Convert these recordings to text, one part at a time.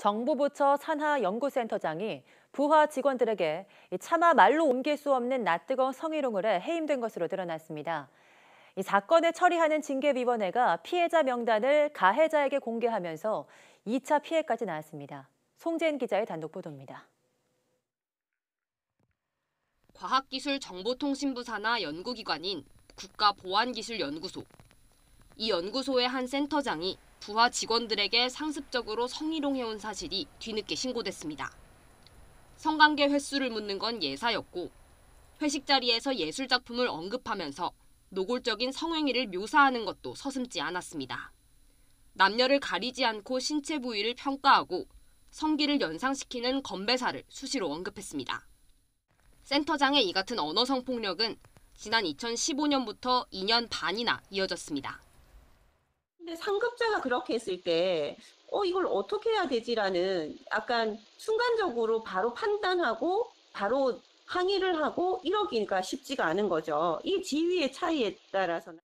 정부부처 산하연구센터장이 부하 직원들에게 차마 말로 옮길 수 없는 낯뜨거운 성희롱을 해 해임된 것으로 드러났습니다. 이 사건을 처리하는 징계위원회가 피해자 명단을 가해자에게 공개하면서 2차 피해까지 나왔습니다. 송재인 기자의 단독 보도입니다. 과학기술정보통신부 산하 연구기관인 국가보안기술연구소. 이 연구소의 한 센터장이 부하 직원들에게 상습적으로 성희롱해온 사실이 뒤늦게 신고됐습니다. 성관계 횟수를 묻는 건 예사였고 회식 자리에서 예술작품을 언급하면서 노골적인 성행위를 묘사하는 것도 서슴지 않았습니다. 남녀를 가리지 않고 신체 부위를 평가하고 성기를 연상시키는 건배사를 수시로 언급했습니다. 센터장의 이 같은 언어 성폭력은 지난 2015년부터 2년 반이나 이어졌습니다. 근데 상급자가 그렇게 했을 때 이걸 어떻게 해야 되지라는 약간 순간적으로 바로 판단하고 바로 항의를 하고 이러기가 쉽지가 않은 거죠. 이 지위의 차이에 따라서는.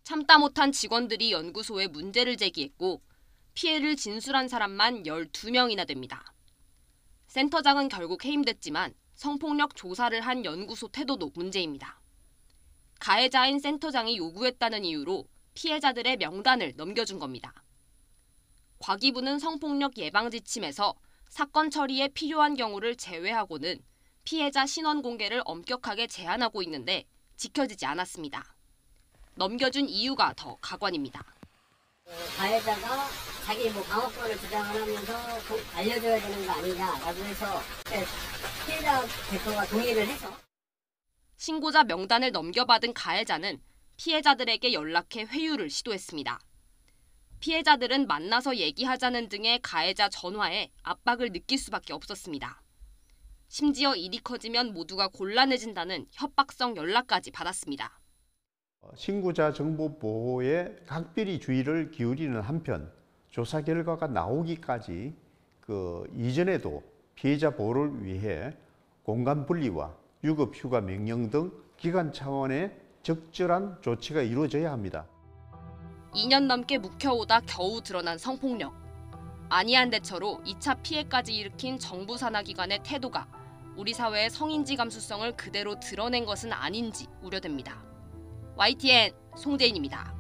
참다 못한 직원들이 연구소에 문제를 제기했고 피해를 진술한 사람만 12명이나 됩니다. 센터장은 결국 해임됐지만 성폭력 조사를 한 연구소 태도도 문제입니다. 가해자인 센터장이 요구했다는 이유로 피해자들의 명단을 넘겨준 겁니다. 과기부는 성폭력 예방 지침에서 사건 처리에 필요한 경우를 제외하고는 피해자 신원 공개를 엄격하게 제한하고 있는데 지켜지지 않았습니다. 넘겨준 이유가 더 가관입니다. 가해자가 자기 방어권을 주장을 하면서 알려줘야 되는 거 아니냐라고 해서 피해자 대표가 동의를 해서 신고자 명단을 넘겨받은 가해자는 피해자들에게 연락해 회유를 시도했습니다. 피해자들은 만나서 얘기하자는 등의 가해자 전화에 압박을 느낄 수밖에 없었습니다. 심지어 일이 커지면 모두가 곤란해진다는 협박성 연락까지 받았습니다. 신고자 정보 보호에 각별히 주의를 기울이는 한편 조사 결과가 나오기까지 이전에도 피해자 보호를 위해 공간 분리와 유급 휴가 명령 등 기관 차원의 적절한 조치가 이루어져야 합니다. 2년 넘게 묵혀오다 겨우 드러난 성폭력. 안이한 대처로 2차 피해까지 일으킨 정부 산하 기관의 태도가 우리 사회의 성인지 감수성을 그대로 드러낸 것은 아닌지 우려됩니다. YTN 송재인입니다.